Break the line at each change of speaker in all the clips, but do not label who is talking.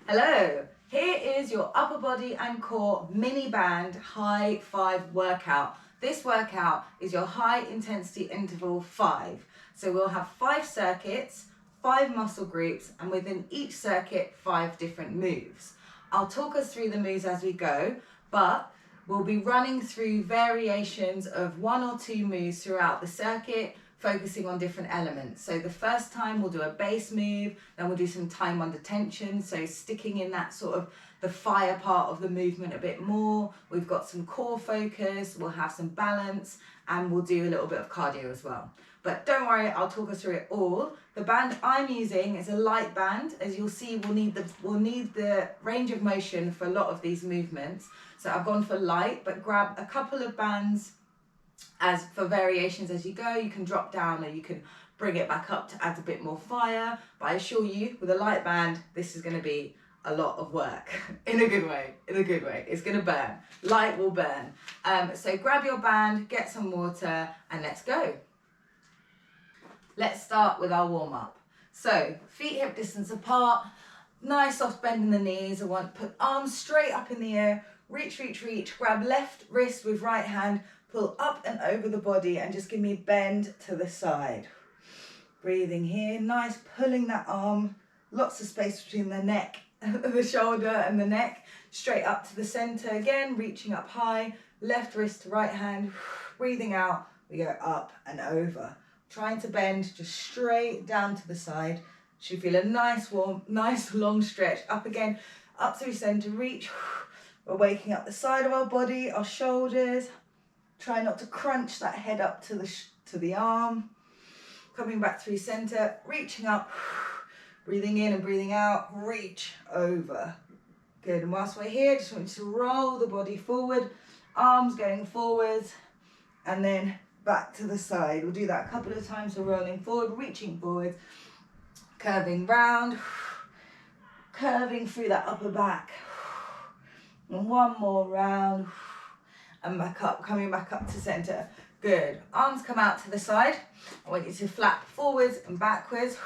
Hello, here is your upper body and core mini band high 5 workout. This workout is your high intensity interval 5. So we'll have 5 circuits, 5 muscle groups, and within each circuit 5 different moves. I'll talk us through the moves as we go, but we'll be running through variations of 1 or 2 moves throughout the circuit, focusing on different elements. So the first time we'll do a base move, then we'll do some time under tension, so sticking in that sort of the fire part of the movement a bit more. We've got some core focus, we'll have some balance, and we'll do a little bit of cardio as well. But don't worry, I'll talk us through it all. The band I'm using is a light band. As you'll see, we'll need the range of motion for a lot of these movements. So I've gone for light, but grab a couple of bands as for variations as you go. You can drop down or you can bring it back up to add a bit more fire. But I assure you, with a light band, this is going to be a lot of work in a good way. It's going to burn. Light will burn. So grab your band, get some water, and let's go. Let's start with our warm-up. So feet hip distance apart, nice soft bend in the knees. I want to put arms straight up in the air, reach, grab left wrist with right hand, pull up and over the body and just give me bend to the side. Breathing here, nice, pulling that arm, lots of space between the neck, the shoulder and the neck, straight up to the center again, reaching up high, left wrist to right hand, breathing out, we go up and over. Trying to bend just straight down to the side. Should feel a nice warm, nice long stretch. Up again, up through center, reach. We're waking up the side of our body, our shoulders. Try not to crunch that head up to the arm. Coming back through center, reaching up, breathing in and breathing out, reach over. Good, and whilst we're here, just want you to roll the body forward, arms going forwards, and then back to the side. We'll do that a couple of times, so rolling forward, reaching forward, curving round, curving through that upper back. And one more round, and back up, coming back up to center. Good. Arms come out to the side. I want you to flap forwards and backwards.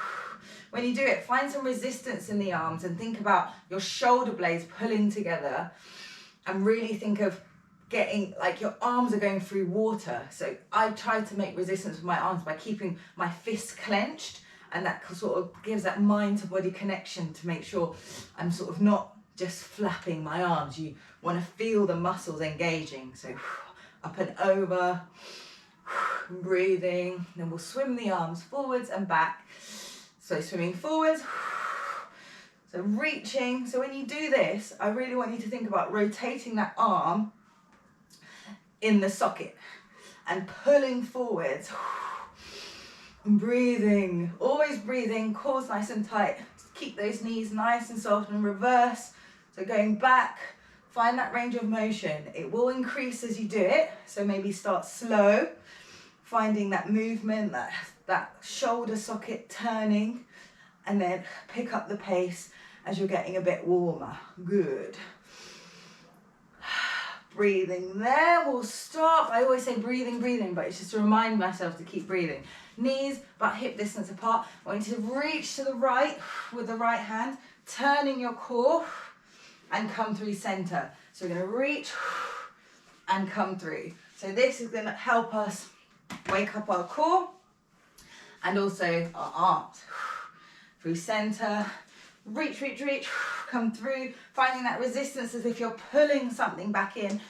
When you do it, find some resistance in the arms and think about your shoulder blades pulling together, and really think of getting like your arms are going through water. So I try to make resistance with my arms by keeping my fists clenched, and that sort of gives that mind to body connection to make sure I'm sort of not just flapping my arms. You want to feel the muscles engaging. So up and over, breathing, then we'll swim the arms forwards and back. So swimming forwards, so reaching. So when you do this, I really want you to think about rotating that arm in the socket and pulling forwards, breathing, always breathing, core's nice and tight. Just keep those knees nice and soft, and reverse. So going back, find that range of motion. It will increase as you do it, so maybe start slow, finding that movement, that shoulder socket turning, and then pick up the pace as you're getting a bit warmer. Good. Breathing there, we'll stop. I always say breathing, but it's just to remind myself to keep breathing. Knees but hip distance apart. I want you to reach to the right with the right hand, turning your core and come through center. So we're going to reach and come through. So this is going to help us wake up our core and also our arms. Through center, reach, come through, finding that resistance as if you're pulling something back in. And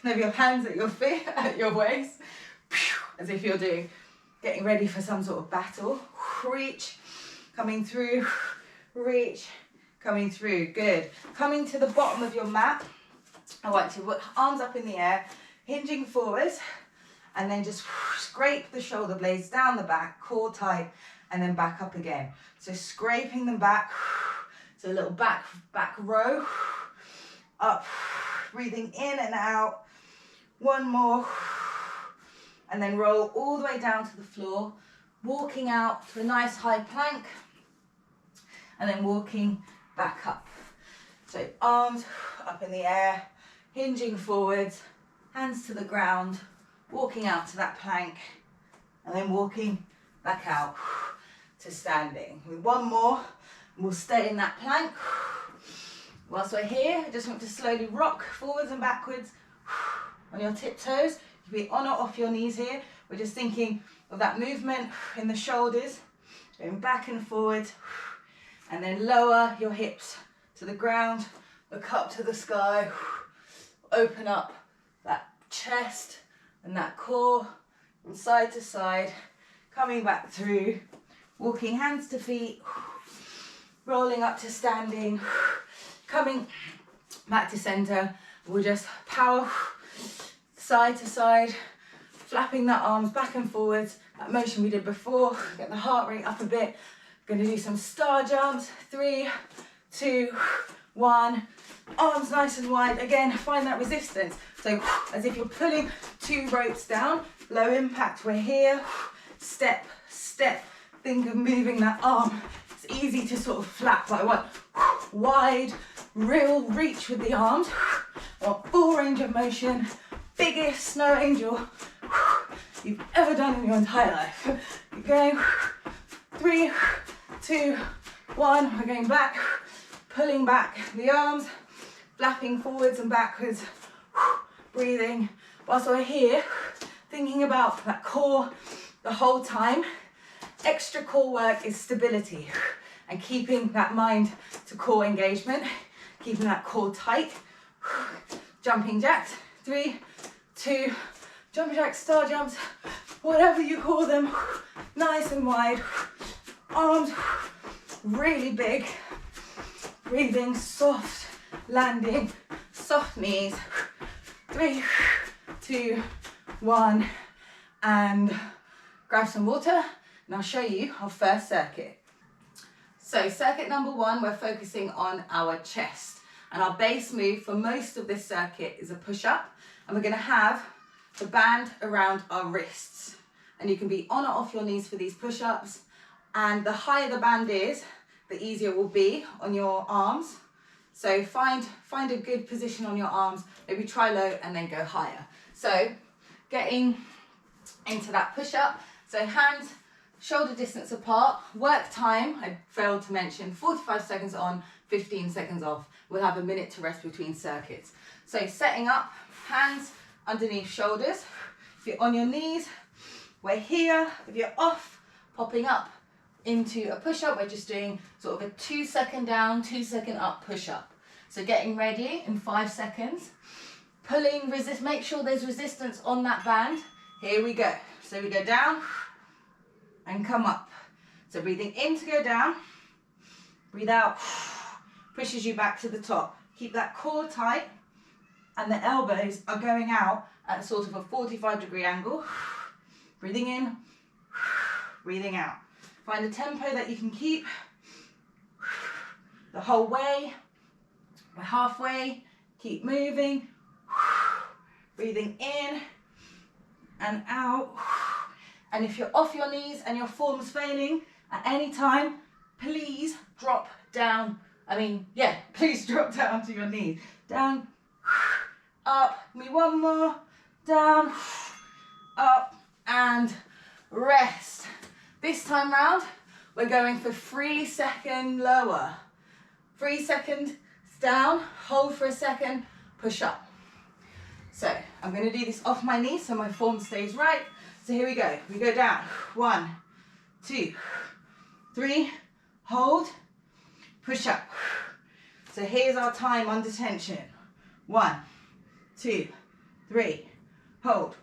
have your hands at your feet, at your waist, as if you're getting ready for some sort of battle. Reach, coming through, reach, coming through. Good. Coming to the bottom of your mat, I want you to put arms up in the air, hinging forwards, and then just scrape the shoulder blades down the back, core tight, and then back up again. So scraping them back, so a little back row, up, breathing in and out. One more, and then roll all the way down to the floor, walking out to a nice high plank, and then walking back up. So arms up in the air, hinging forwards, hands to the ground, walking out to that plank, and then walking back out to standing. With one more, And we'll stay in that plank. Whilst we're here, I just want to slowly rock forwards and backwards on your tiptoes. You can be on or off your knees here. We're just thinking of that movement in the shoulders, going back and forwards, and then lower your hips to the ground, look up to the sky, open up that chest and that core from side to side, coming back through, walking hands to feet, rolling up to standing, coming back to center. We'll just power side to side, flapping the arms back and forwards, that motion we did before. Get the heart rate up a bit. Gonna do some star jumps. 3, 2, 1. Arms nice and wide. Again, find that resistance. So as if you're pulling 2 ropes down, low impact. We're here, step, step. Think of moving that arm. It's easy to sort of flap, but I want wide, real reach with the arms. I want full range of motion, biggest snow angel you've ever done in your entire life. You're going 3, 2, 1. We're going back, pulling back the arms, flapping forwards and backwards, breathing. Whilst we're here, thinking about that core the whole time. Extra core work is stability and keeping that mind to core engagement, keeping that core tight. Jumping jacks, 3, 2, jumping jacks, star jumps, whatever you call them, nice and wide, arms really big, breathing, soft landing, soft knees, 3, 2, 1, and grab some water. And I'll show you our first circuit. So circuit number 1, we're focusing on our chest. And our base move for most of this circuit is a push-up. And we're going to have the band around our wrists. And you can be on or off your knees for these push-ups. And the higher the band is, the easier it will be on your arms. So find a good position on your arms. Maybe try low and then go higher. So getting into that push-up. So hands shoulder distance apart, work time, I failed to mention, 45 seconds on, 15 seconds off. We'll have a minute to rest between circuits. So setting up, hands underneath shoulders. If you're on your knees, we're here. If you're off, popping up into a push-up, we're just doing sort of a 2-second down, 2-second up push-up. So getting ready in 5 seconds. Pulling, resist, make sure there's resistance on that band. Here we go. So we go down, and come up. So breathing in to go down, breathe out, pushes you back to the top. Keep that core tight and the elbows are going out at sort of a 45-degree angle. Breathing in, breathing out. Find a tempo that you can keep the whole way. We're halfway, keep moving. Breathing in and out. And if you're off your knees and your form's failing at any time, please drop down. Please drop down to your knees. Down, up, me one more, down, up, and rest. This time round, we're going for 3-second lower. 3 seconds down, hold for a second, push up. So I'm going to do this off my knees so my form stays right. So here we go. We go down. 1, 2, 3, hold, push up. So here's our time under tension. 1, 2, 3, hold,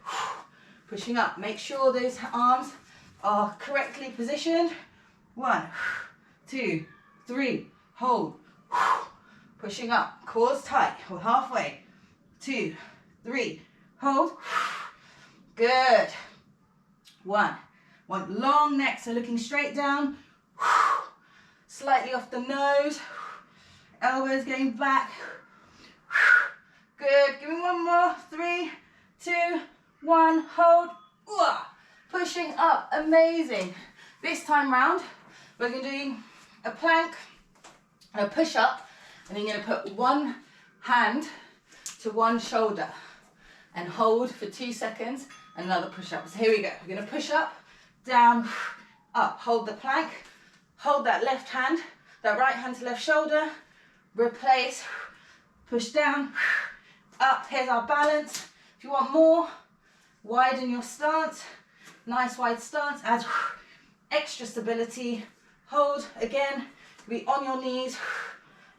pushing up. Make sure those arms are correctly positioned. 1, 2, 3, hold, pushing up. Core's tight. We're halfway. 2, 3, hold. Good. 1. Want long neck, so looking straight down. Slightly off the nose. Elbows going back. Good. Give me one more. 3, 2, 1. Hold. Pushing up. Amazing. This time round, we're going to do a plank and a push up, and then you're going to put one hand to one shoulder and hold for 2 seconds. Another push up. So here we go. We're going to push up, down, up. Hold the plank. Hold that left hand that right hand to left shoulder, replace, push down, up. Here's our balance. If you want more, widen your stance. Nice wide stance, adds extra stability. Hold again, be on your knees.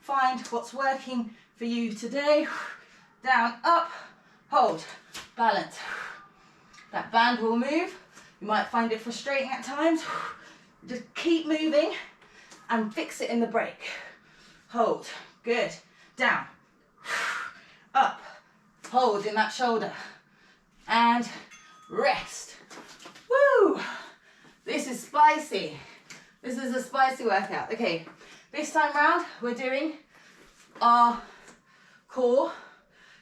Find what's working for you today. Down, up, hold, balance. That band will move. You might find it frustrating at times. Just keep moving and fix it in the break. Hold, good. Down, up, hold in that shoulder. And rest. Woo! This is spicy. This is a spicy workout. Okay, this time round, we're doing our core.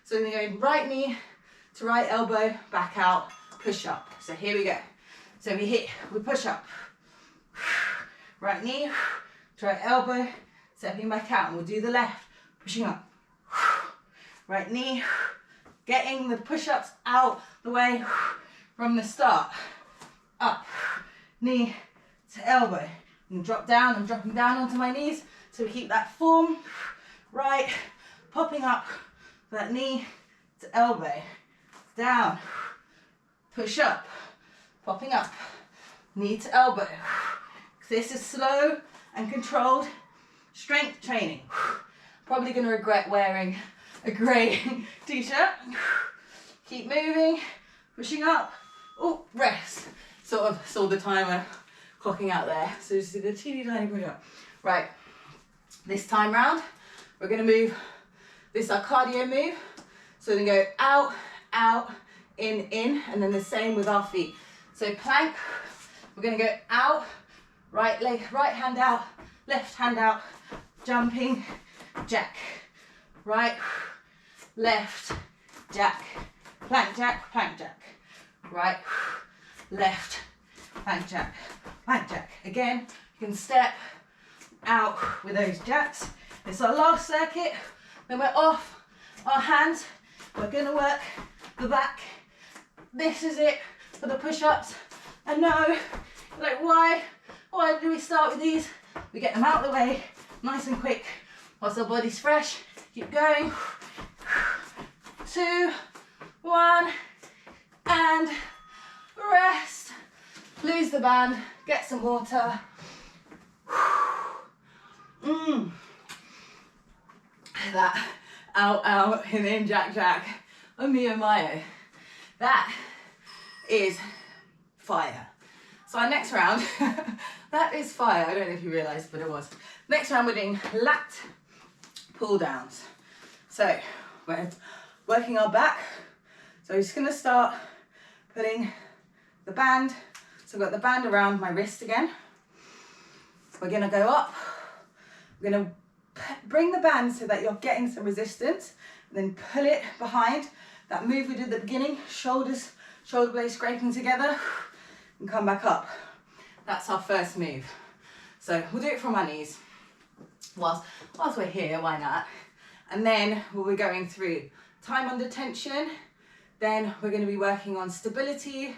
So we're going right knee to right elbow, back out, push up. So here we go. So we push up. Right knee to right elbow, stepping back out. And we'll do the left, pushing up. Right knee, getting the push-ups out the way from the start. Up, knee to elbow. And drop down, I'm dropping down onto my knees. So we keep that form. Right, popping up, that knee to elbow. Down, push up, popping up, knee to elbow. This is slow and controlled strength training. Probably gonna regret wearing a grey t-shirt. Keep moving, pushing up. Oh, rest. Sort of saw the timer clocking out there. So just did a teeny tiny push up. Right, this time round, we're gonna move, this is our cardio move. So we're gonna go out, out, in, and then the same with our feet. So plank, we're gonna go out, right leg, right hand out, left hand out, jumping, jack. Right, left, jack, plank jack, plank jack. Right, left, plank jack, plank jack. Again, you can step out with those jacks. It's our last circuit. Then we're off our hands. We're gonna work the back. This is it for the push-ups. I know, like why do we start with these? We get them out of the way, nice and quick, whilst our body's fresh. Keep going. 2, 1, and rest. Lose the band, get some water. That out, out, and in, jack, jack. Oh mio mio. That is fire. So our next round, that is fire. I don't know if you realised, but it was. Next round we're doing lat pull downs. So we're working our back. So I'm just gonna start putting the band. So I've got the band around my wrist again. We're gonna go up. We're gonna bring the band so that you're getting some resistance, and then pull it behind. That move we did at the beginning, shoulders, shoulder blades scraping together, and come back up. That's our first move. So we'll do it from our knees. Whilst we're here, why not? And then we'll be going through time under tension, then we're going to be working on stability,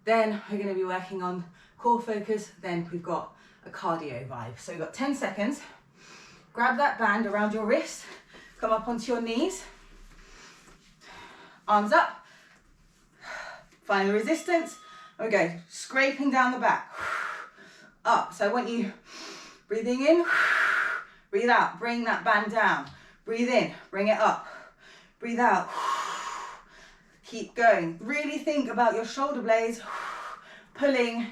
then we're going to be working on core focus, then we've got a cardio vibe. So we've got 10 seconds. Grab that band around your wrist, come up onto your knees, arms up, find the resistance, and we go scraping down the back, up. So I want you breathing in, breathe out, bring that band down, breathe in, bring it up, breathe out, keep going. Really think about your shoulder blades pulling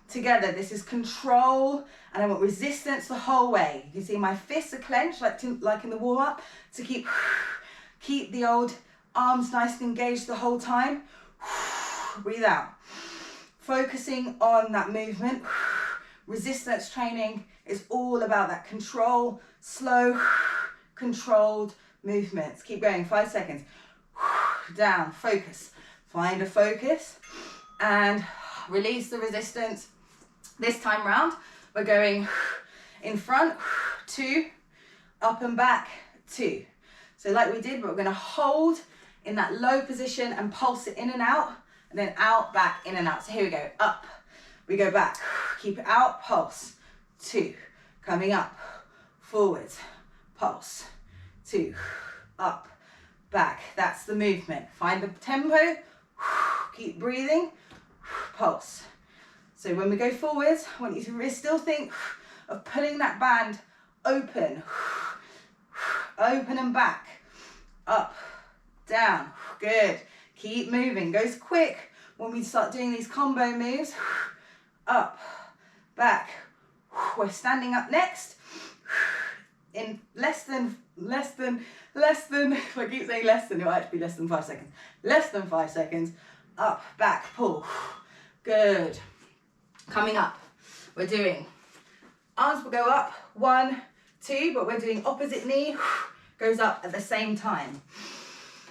together. This is control, and I want resistance the whole way. You can see my fists are clenched like in the warm-up to keep the old arms nice and engaged the whole time. Breathe out. Focusing on that movement. Resistance training is all about that control, slow, controlled movements. Keep going, 5 seconds. Down, focus. Find a focus and release the resistance. This time round, we're going in front, 2, up and back, 2. So like we did, but we're gonna hold in that low position and pulse it in and out, and then out, back, in and out. So here we go, up, we go back, keep it out, pulse, 2, coming up, forwards, pulse, 2, up, back. That's the movement. Find the tempo, keep breathing, pulse. So when we go forwards, I want you to still think of pulling that band open, open and back, up, down, good. Keep moving, goes quick when we start doing these combo moves, up, back. We're standing up next in less than, if I keep saying less than, it might actually be less than 5 seconds. Less than 5 seconds, up, back, pull, good. Coming up, we're doing, arms will go up, 1, 2, but we're doing opposite knee, goes up at the same time.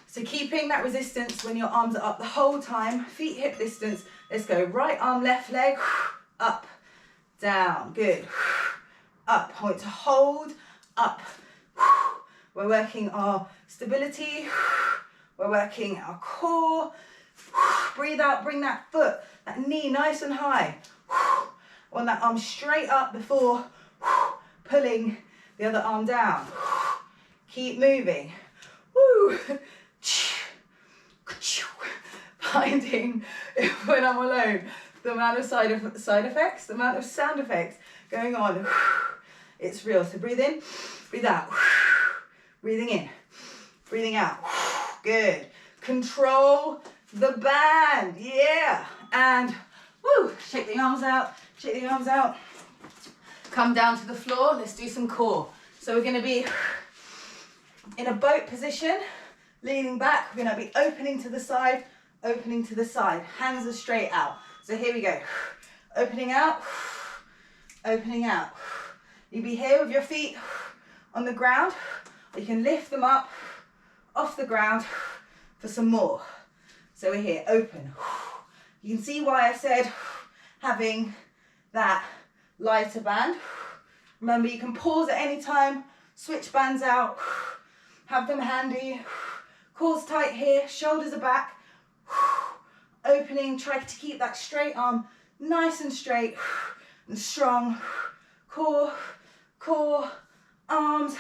So keeping that resistance when your arms are up the whole time, feet hip distance, let's go, right arm, left leg, up, down, good, up, I want to hold, up, we're working our stability, we're working our core, breathe out, bring that foot, that knee nice and high, on that arm straight up before pulling the other arm down, keep moving, woo. Finding, when I'm alone, the amount of side effects, the amount of sound effects going on, it's real. So breathe in, breathe out, breathing in, breathing out, good. Control the band, yeah, and woo, shake the arms out, shake the arms out, come down to the floor, let's do some core. So we're gonna be in a boat position, leaning back, we're gonna be opening to the side, hands are straight out. So here we go, opening out, opening out. You be here with your feet on the ground, or you can lift them up off the ground for some more. So we're here, open. You can see why I said having that lighter band. Remember, you can pause at any time, switch bands out, have them handy. Core's tight here, shoulders are back. Opening, try to keep that straight arm nice and straight and strong. Core, core, arms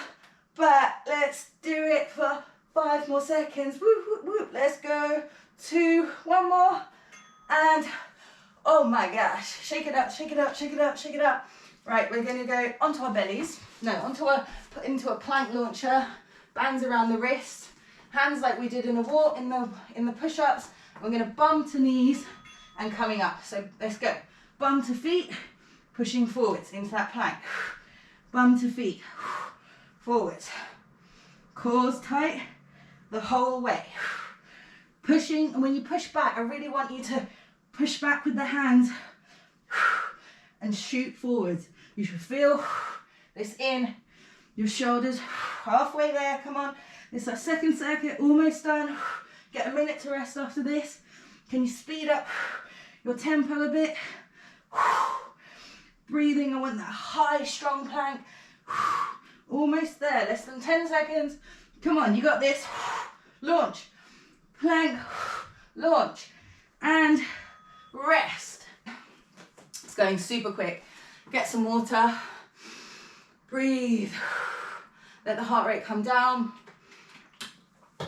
back. Let's do it for 5 more seconds. Whoop, whoop, whoop. Let's go. 2, 1 more. And oh my gosh, shake it up, shake it up, shake it up, shake it up. Right, we're gonna go onto our bellies. No, put into a plank launcher. Bands around the wrist. Hands like we did in a walk, in the push-ups. We're gonna bum to knees and coming up. So let's go. Bum to feet, pushing forwards into that plank. Bum to feet, forwards. Core's tight the whole way. Pushing, and when you push back, I really want you to push back with the hands and shoot forwards. You should feel this in your shoulders. Halfway there, come on. It's our second circuit, almost done. Get a minute to rest after this. Can you speed up your tempo a bit? Breathing, I want that high, strong plank. Almost there, less than 10 seconds. Come on, you got this. Launch, plank, launch, and rest. It's going super quick. Get some water, breathe. Let the heart rate come down.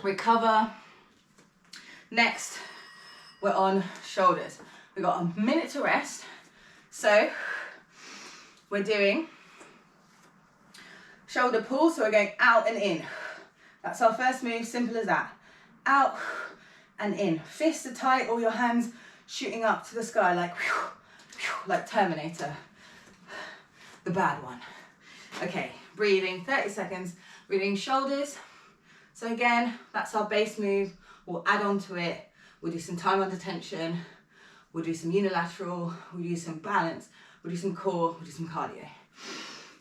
Recover. Next, we're on shoulders. We've got a minute to rest. So we're doing shoulder pull, so we're going out and in. That's our first move, simple as that. Out and in. Fists are tight, all your hands shooting up to the sky like Terminator. The bad one. Okay, breathing, 30 seconds. Breathing shoulders. So again, that's our base move. We'll add on to it. We'll do some time under tension. We'll do some unilateral. We'll do some balance. We'll do some core. We'll do some cardio.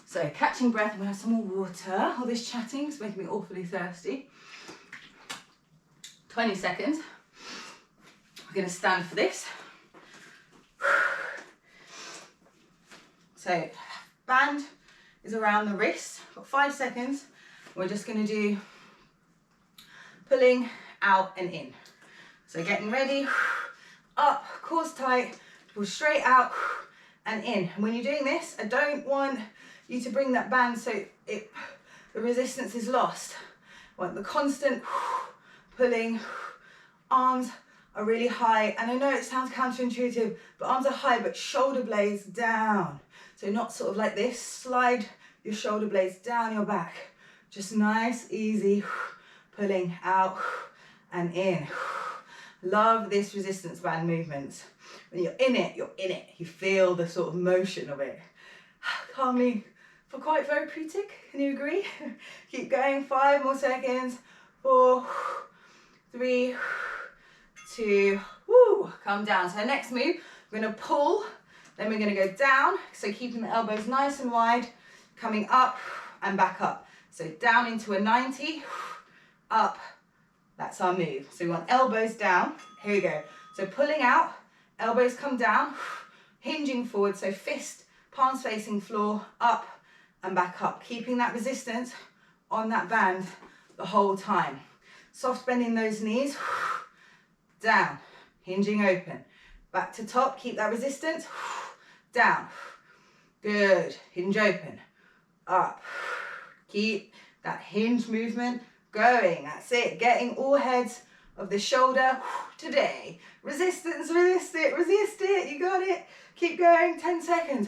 So catching breath. I'm gonna have some more water. All this chatting is making me awfully thirsty. 20 seconds. We're gonna stand for this. So band is around the wrist. Got 5 seconds. We're just gonna do pulling out and in. So getting ready, up, core's tight, pull straight out and in. And when you're doing this, I don't want you to bring that band so the resistance is lost. I want the constant pulling. Arms are really high, and I know it sounds counterintuitive, but arms are high, but shoulder blades down. So not sort of like this, slide your shoulder blades down your back. Just nice, easy, pulling out and in. Love this resistance band movement. When you're in it, you're in it. You feel the sort of motion of it. Calmly, for quite therapeutic, can you agree? Keep going, 5 more seconds. 4, 3, 2, woo, come down. So next move, we're gonna pull, then we're gonna go down. So keeping the elbows nice and wide, coming up and back up. So down into a 90, up, that's our move. So we want elbows down, here we go. So pulling out, elbows come down, hinging forward, so fist, palms facing floor, up and back up. Keeping that resistance on that band the whole time. Soft bending those knees, down, hinging open. Back to top, keep that resistance, down. Good, hinge open, up. Keep that hinge movement going, that's it. Getting all heads of the shoulder today. Resistance, resist it, you got it. Keep going, 10 seconds.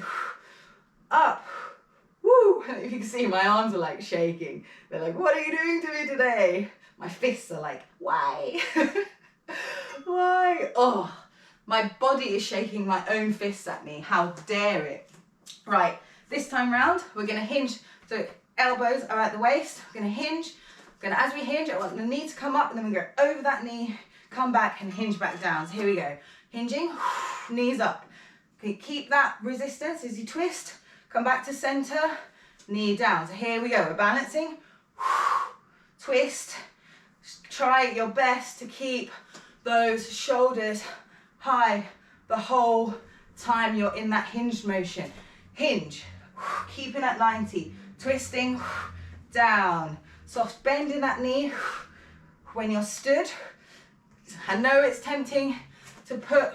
Up, woo. If you can see, my arms are like shaking. They're like, what are you doing to me today? My fists are like, why? Why? Oh, my body is shaking my own fists at me. How dare it? Right, this time round, we're gonna hinge. So elbows are at the waist. We're gonna hinge. As we hinge, I want the knee to come up, and then we go over that knee, come back and hinge back down. So here we go. Hinging, knees up. Okay, keep that resistance as you twist. Come back to center, knee down. So here we go, we're balancing. Twist. Try your best to keep those shoulders high the whole time you're in that hinged motion. Hinge, keeping at 90, twisting, down. Soft bend in that knee when you're stood. I know it's tempting to put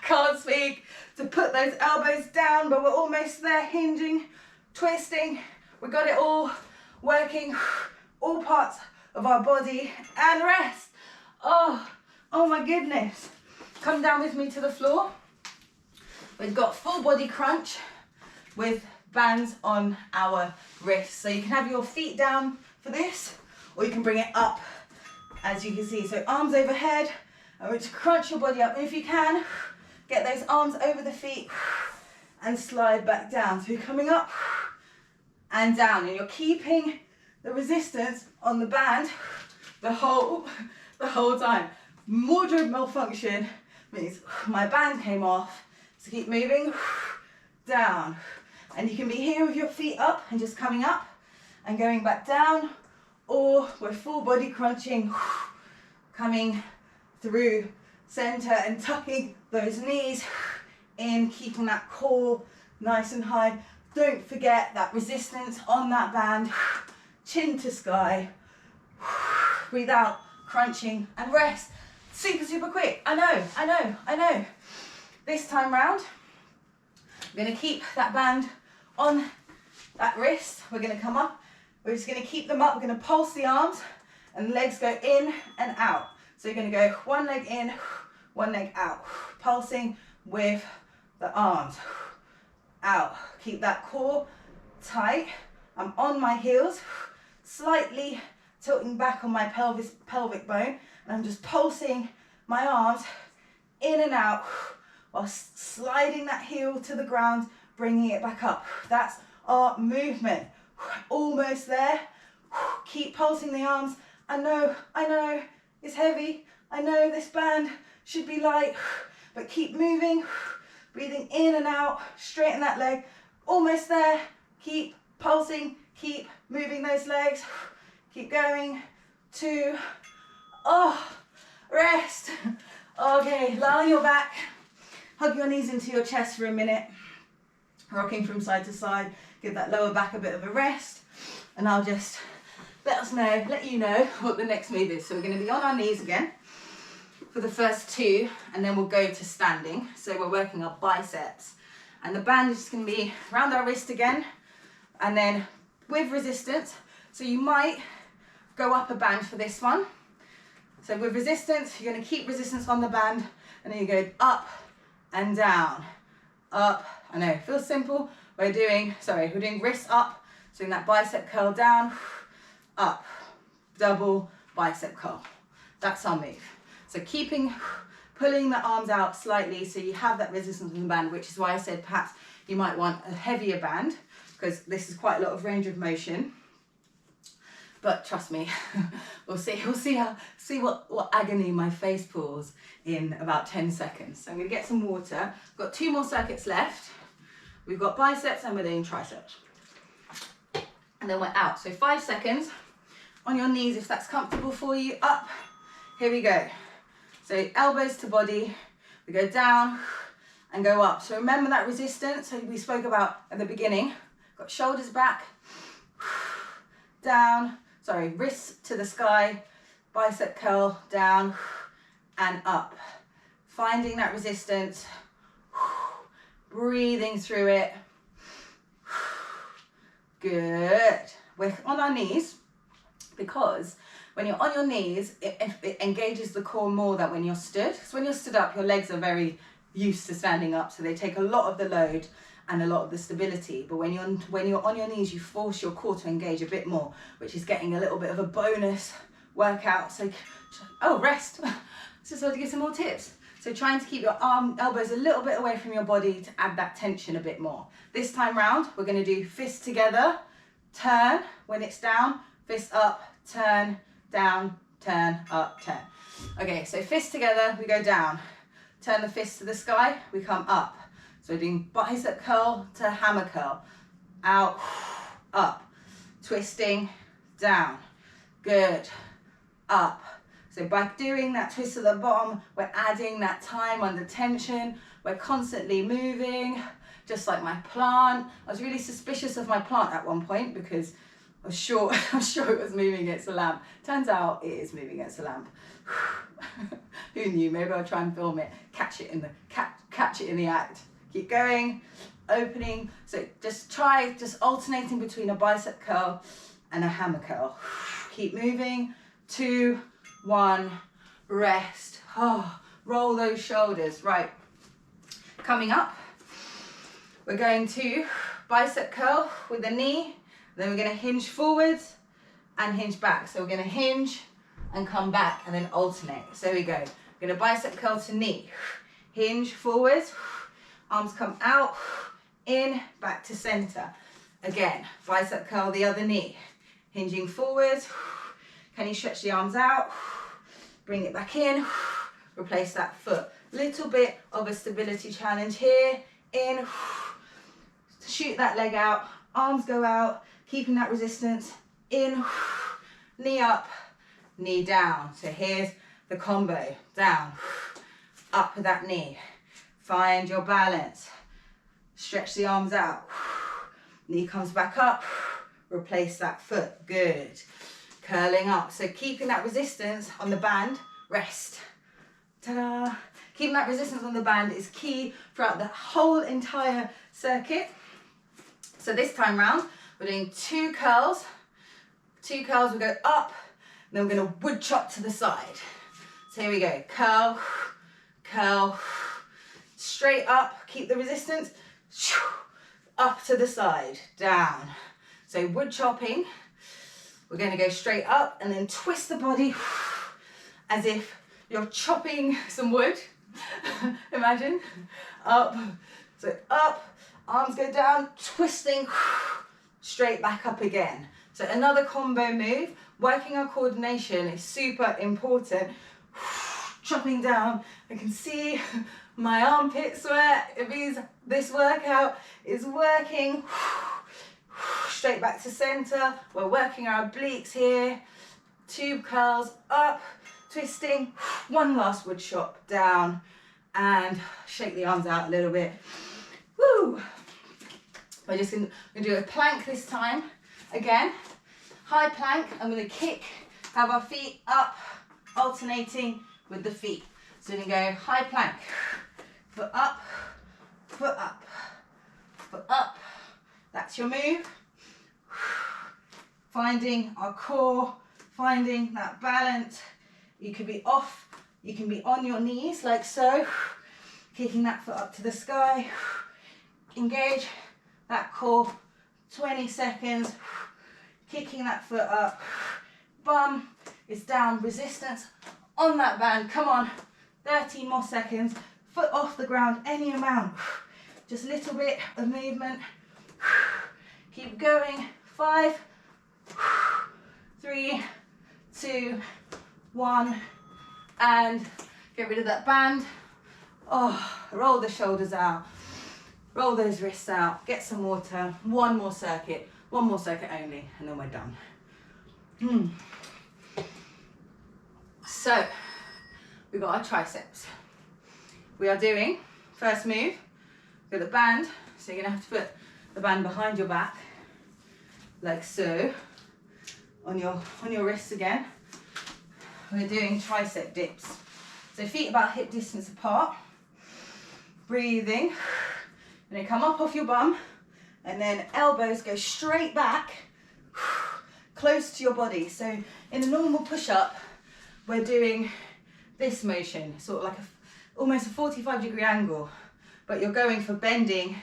can't speak, to put those elbows down, but we're almost there, hinging, twisting. We got it all working, all parts of our body, and rest. Oh my goodness. Come down with me to the floor. We've got full body crunch with bands on our wrists. So you can have your feet down for this, or you can bring it up, as you can see. So arms overhead, and we're to crunch your body up. And if you can, get those arms over the feet and slide back down. So you're coming up and down, and you're keeping the resistance on the band the whole time. Wardrobe malfunction means my band came off. So keep moving down. And you can be here with your feet up and just coming up and going back down, or we're full body crunching, coming through center and tucking those knees in, keeping that core nice and high. Don't forget that resistance on that band, chin to sky. Breathe out, crunching, and rest. Super, super quick. I know. This time round, we're gonna keep that band on that wrist. We're gonna come up. We're just gonna keep them up. We're gonna pulse the arms, and legs go in and out. So you're gonna go one leg in, one leg out. Pulsing with the arms. Out. Keep that core tight. I'm on my heels, slightly tilting back on my pelvic bone, and I'm just pulsing my arms in and out while sliding that heel to the ground, bringing it back up. That's our movement. Almost there. Keep pulsing the arms. I know, it's heavy. I know this band should be light, but keep moving. Breathing in and out, straighten that leg. Almost there. Keep pulsing, keep moving those legs. Keep going. 2. Rest. Okay, lie on your back. Hug your knees into your chest for a minute. Rocking from side to side. Give that lower back a bit of a rest. And I'll just let you know what the next move is. So we're going to be on our knees again for the first 2, and then we'll go to standing. So we're working our biceps And the band is just going to be around our wrist again, and then with resistance. So you might go up a band for this one. So with resistance, you're going to keep resistance on the band, and then you go up and down, up. I know, it feels simple. We're doing wrists up, so doing that bicep curl down, up, double bicep curl. That's our move. So pulling the arms out slightly so you have that resistance on the band, which is why I said perhaps you might want a heavier band, because this is quite a lot of range of motion. But trust me, we'll see what agony my face pulls in about 10 seconds. So I'm going to get some water. We've got 2 more circuits left. We've got biceps and we're doing triceps. And then we're out. So 5 seconds on your knees if that's comfortable for you. Up. Here we go. So elbows to body. We go down and go up. So remember that resistance we spoke about at the beginning. Got shoulders back. Down. Sorry, wrists to the sky. Bicep curl down and up. Finding that resistance. Breathing through it. Good. We're on our knees because when you're on your knees, it engages the core more than when you're stood. So when you're stood up, your legs are very used to standing up, so they take a lot of the load and a lot of the stability. But when you're on your knees, you force your core to engage a bit more, which is getting a little bit of a bonus workout. So, rest. Just to give some more tips. So trying to keep your elbows a little bit away from your body to add that tension a bit more. This time round, we're going to do fists together, turn when it's down, fist up, turn, down, turn, up, turn. Okay, so fists together, we go down. Turn the fist to the sky, we come up. So we're doing bicep curl to hammer curl. Out, up, twisting, down. Good, up. So by doing that twist to the bottom, we're adding that time under tension. We're constantly moving, just like my plant. I was really suspicious of my plant at one point because I'm sure it was moving against the lamp. Turns out it is moving against the lamp. Who knew? Maybe I'll try and film it, catch it in the act. Keep going, opening. So just alternating between a bicep curl and a hammer curl. Keep moving. 2, 1, rest. Roll those shoulders. Right. Coming up, we're going to bicep curl with the knee. Then we're going to hinge forwards and hinge back. So we're going to hinge and come back and then alternate. So we go. We're going to bicep curl to knee. Hinge forwards. Arms come out, in, back to center. Again, bicep curl the other knee. Hinging forwards. Can you stretch the arms out? Bring it back in. Replace that foot. Little bit of a stability challenge here. In. Shoot that leg out. Arms go out. Keeping that resistance. In. Knee up. Knee down. So here's the combo. Down. Up with that knee. Find your balance. Stretch the arms out. Knee comes back up. Replace that foot. Good. Curling up. So keeping that resistance on the band. Rest. Ta-da. Keeping that resistance on the band is key throughout the whole entire circuit. So this time round, we're doing 2 curls. 2 curls, we go up. Then we're going to wood chop to the side. So here we go. Curl, curl. Straight up, keep the resistance, up to the side, down. So wood chopping, we're going to go straight up and then twist the body as if you're chopping some wood. Imagine, up, so up, arms go down, twisting, straight back up again. So another combo move, working our coordination is super important. Chopping down, I can see my armpit sweat. It means this workout is working. Straight back to center. We're working our obliques here. 2 curls up, twisting. 1 last wood chop down and shake the arms out a little bit. Woo! We're just gonna do a plank this time. Again, high plank. I'm gonna kick, have our feet up, alternating with the feet. So we're gonna go high plank. Foot up, foot up. That's your move. Finding our core, finding that balance. You can be off, you can be on your knees like so, kicking that foot up to the sky. Engage that core, 20 seconds, kicking that foot up. Bum is down, resistance on that band. Come on, 13 more seconds. Foot off the ground, any amount. Just a little bit of movement. Keep going. 5, 3, 2, 1, and get rid of that band. Oh, roll the shoulders out. Roll those wrists out. Get some water. One more circuit only, and then we're done. So, we've got our triceps. We are doing, first move, got the band, so you're gonna have to put the band behind your back, like so, on your wrists again. We're doing tricep dips. So feet about hip distance apart, breathing, and then come up off your bum, and then elbows go straight back, close to your body. So in a normal push-up, we're doing this motion, sort of like almost a 45-degree angle, but you're going for bending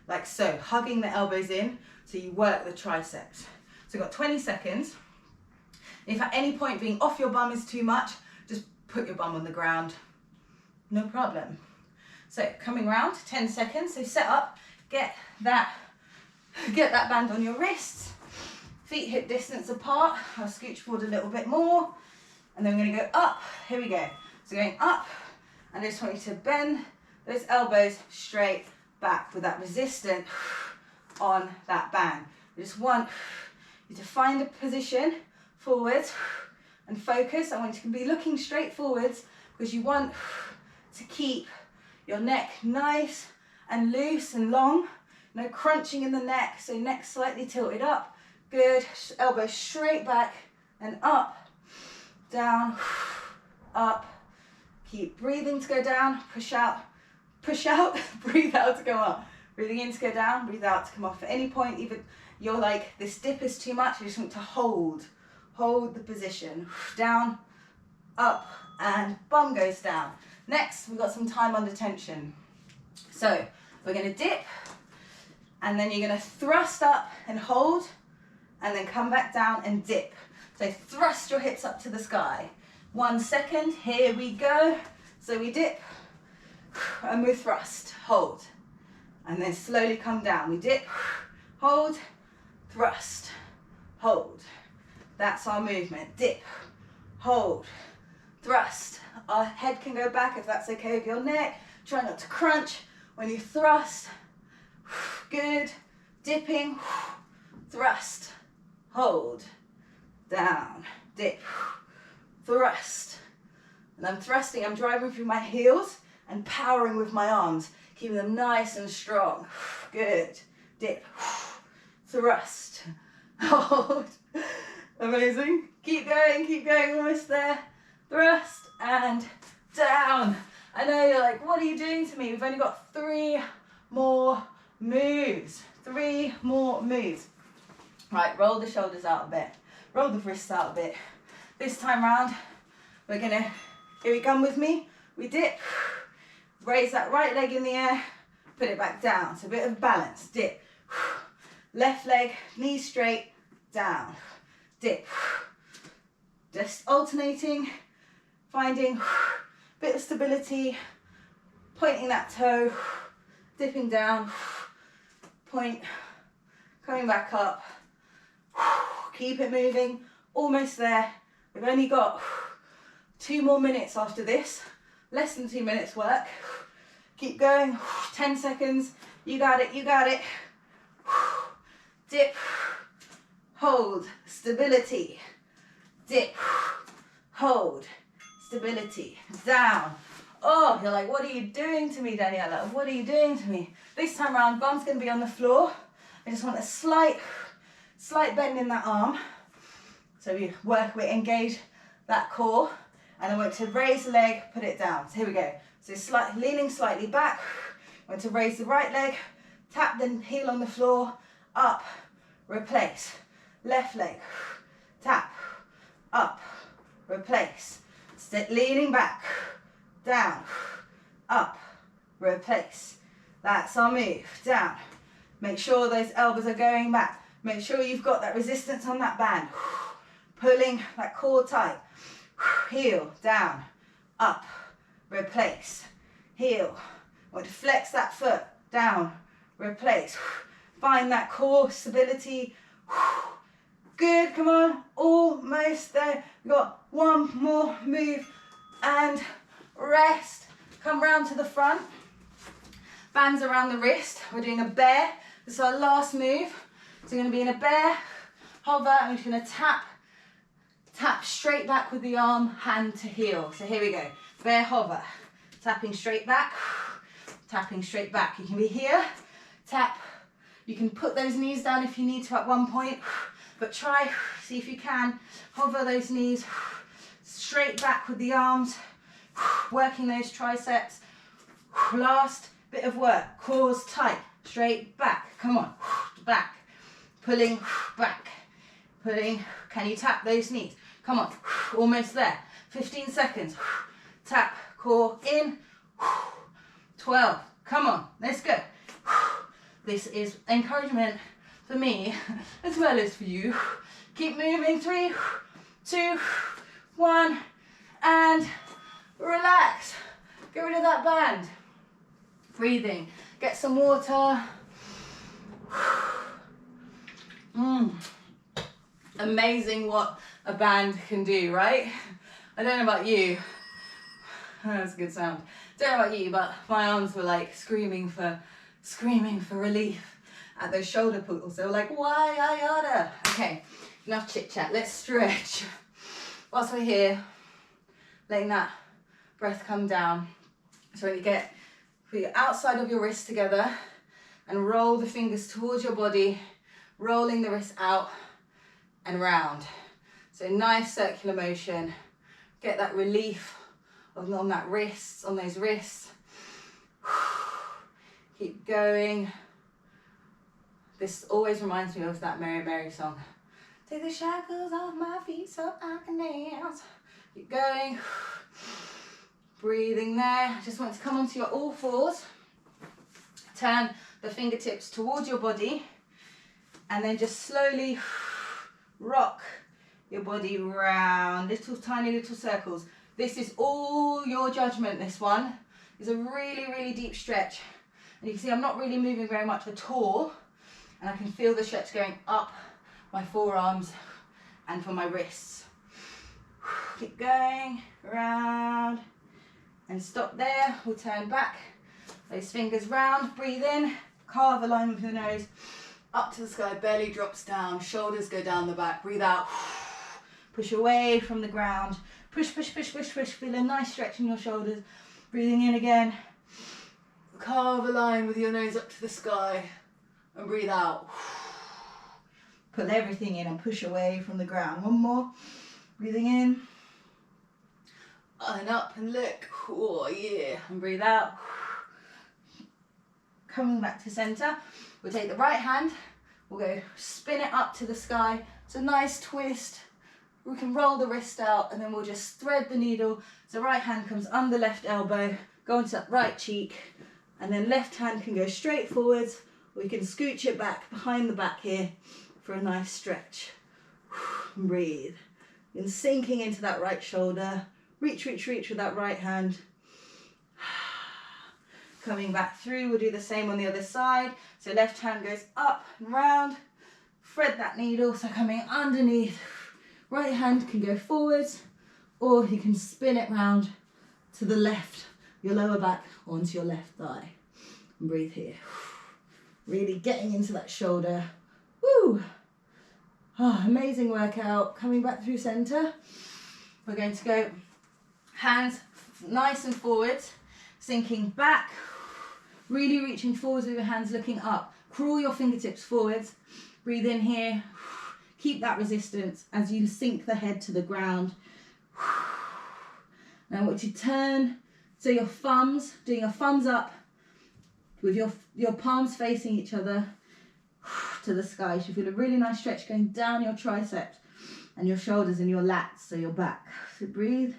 like so, hugging the elbows in, so you work the triceps. So you've got 20 seconds. If at any point being off your bum is too much, just put your bum on the ground, no problem. So coming round, 10 seconds, so set up, get that band on your wrists, feet hip distance apart. I'll scooch forward a little bit more, and then we're gonna go up, here we go. So going up, and I just want you to bend those elbows straight back with that resistance on that band. I just want you to find a position forwards and focus. I want you to be looking straight forwards because you want to keep your neck nice and loose and long. No crunching in the neck, so neck slightly tilted up. Good, elbows straight back and up, down, up. Keep breathing to go down, push out, breathe out to go up. Breathing in to go down, breathe out to come off. At any point, even you're like, this dip is too much, you just want to hold the position. Down, up, and bum goes down. Next, we've got some time under tension. So we're gonna dip, and then you're gonna thrust up and hold, and then come back down and dip. So thrust your hips up to the sky. 1 second, here we go. So we dip, and we thrust, hold, and then slowly come down. We dip, hold, thrust, hold. That's our movement. Dip, hold, thrust. Our head can go back if that's okay with your neck. Try not to crunch when you thrust. Good. Dipping, thrust, hold, down, dip, thrust. And I'm thrusting, I'm driving through my heels and powering with my arms, keeping them nice and strong. Good. Dip, thrust, hold. Amazing. Keep going, almost there. Thrust and down. I know you're like, what are you doing to me? We've only got 3 more moves. 3 more moves. Right, roll the shoulders out a bit. Roll the wrists out a bit. This time round, we're gonna, here we come with me. We dip, raise that right leg in the air, put it back down. So a bit of balance, dip. Left leg, knees straight, down, dip. Just alternating, finding a bit of stability, pointing that toe, dipping down, point, coming back up. Keep it moving, almost there. We've only got 2 more minutes after this, less than 2 minutes work. Keep going, 10 seconds, you got it, you got it. Dip, hold, stability, dip, hold, stability, down. Oh, you're like, what are you doing to me, Daniela? What are you doing to me? This time around, bum's gonna be on the floor. I just want a slight bend in that arm. So we engage that core, and I want to raise the leg, put it down. So here we go. So leaning slightly back. I want to raise the right leg, Tap the heel on the floor, up, replace. Left leg, tap, up, replace. Leaning back, down, up, replace. That's our move, down. Make sure those elbows are going back. Make sure you've got that resistance on that band. Pulling that core tight. Heel, down, up, replace. Heel. Want to flex that foot, down, replace. Find that core stability. Good, come on, almost there. We've got one more move and rest. Come round to the front. Bands around the wrist. We're doing a bear. This is our last move. So you're going to be in a bear, hover, and you're going to tap straight back with the arm, hand to heel. So here we go. Bear, hover. Tapping straight back, tapping straight back. You can be here, tap. You can put those knees down if you need to at one point, but try, see if you can, hover those knees, straight back with the arms, working those triceps. Last bit of work, cores tight, straight back, come on, back, pulling, back, pulling. Can you tap those knees? Come on, almost there, 15 seconds, tap, core in, 12, come on, let's go. This is encouragement for me as well as for you. Keep moving, 3, 2, 1, and relax. Get rid of that band. Breathing, get some water. Amazing what a band can do, right? I don't know about you. That's a good sound. Don't know about you, but my arms were like screaming for relief at those shoulder pulls. They were like, why I oughta. Okay, enough chit chat. Let's stretch. Whilst we're here, letting that breath come down. So when you put your outside of your wrist together and roll the fingers towards your body, rolling the wrist out and round. So nice circular motion. Get that relief on that wrist, on those wrists. Keep going. This always reminds me of that Mary Mary song. Take the shackles off my feet so I can dance. Keep going. Breathing there. Just want to come onto your all fours. Turn the fingertips towards your body. And then just slowly rock your body round. Tiny little circles. This is all your judgment, this one. It's a really, really deep stretch. And you can see I'm not really moving very much at all. And I can feel the stretch going up my forearms and for my wrists. Keep going, round, and stop there. We'll turn back, those fingers round, breathe in, carve a line with your nose, up to the sky, belly drops down, shoulders go down the back, breathe out, push away from the ground, push, push, push, push, push, feel a nice stretch in your shoulders, breathing in again, carve a line with your nose up to the sky, and breathe out. Pull everything in and push away from the ground. One more. Breathing in. And up and look. Oh yeah. And breathe out. Coming back to center. We'll take the right hand. We'll go spin it up to the sky. It's a nice twist. We can roll the wrist out and then we'll just thread the needle. So right hand comes under left elbow. Go into that right cheek. And then left hand can go straight forwards. We can scooch it back behind the back here for a nice stretch. Breathe. And sinking into that right shoulder. Reach, reach, reach with that right hand. Coming back through, we'll do the same on the other side. So left hand goes up and round. Thread that needle, so coming underneath. Right hand can go forwards, or you can spin it round to the left, your lower back onto your left thigh. And breathe here. Really getting into that shoulder. Woo! Oh, amazing workout. Coming back through center. We're going to go hands nice and forwards, sinking back, really reaching forwards with your hands looking up. Crawl your fingertips forwards. Breathe in here. Keep that resistance as you sink the head to the ground. Now I want you to turn, so your thumbs, doing a thumbs up, with your palms facing each other to the sky. You should feel a really nice stretch going down your triceps and your shoulders and your lats, so your back. So breathe.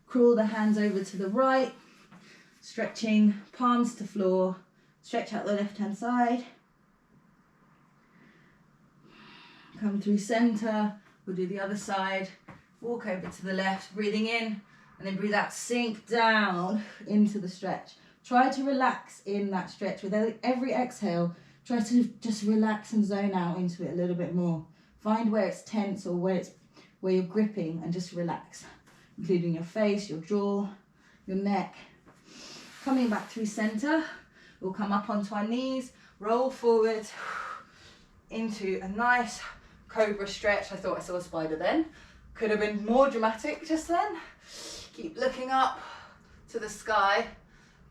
Crawl the hands over to the right, stretching palms to floor. Stretch out the left hand side. Come through center. We'll do the other side. Walk over to the left, breathing in, and then breathe out, sink down into the stretch. Try to relax in that stretch. With every exhale, try to just relax and zone out into it a little bit more. Find where it's tense or where you're gripping, and just relax, including your face, your jaw, your neck. Coming back through center, we'll come up onto our knees, roll forward into a nice Cobra Stretch. I thought I saw a spider then. Could have been more dramatic just then. Keep looking up to the sky.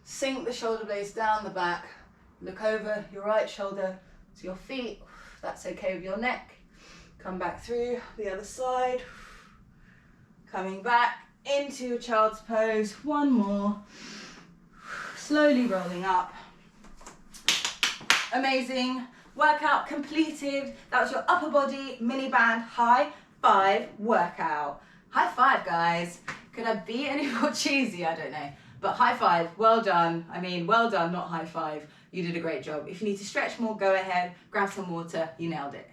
Sink the shoulder blades down the back. Look over your right shoulder to your feet. That's okay with your neck. Come back through the other side. Coming back into your child's pose. One more. Slowly rolling up. Amazing. Workout completed. That was your upper body mini band high five workout. High five, guys. Could I be any more cheesy? I don't know. But high five, well done. I mean, well done, not high five. You did a great job. If you need to stretch more, go ahead, grab some water. You nailed it.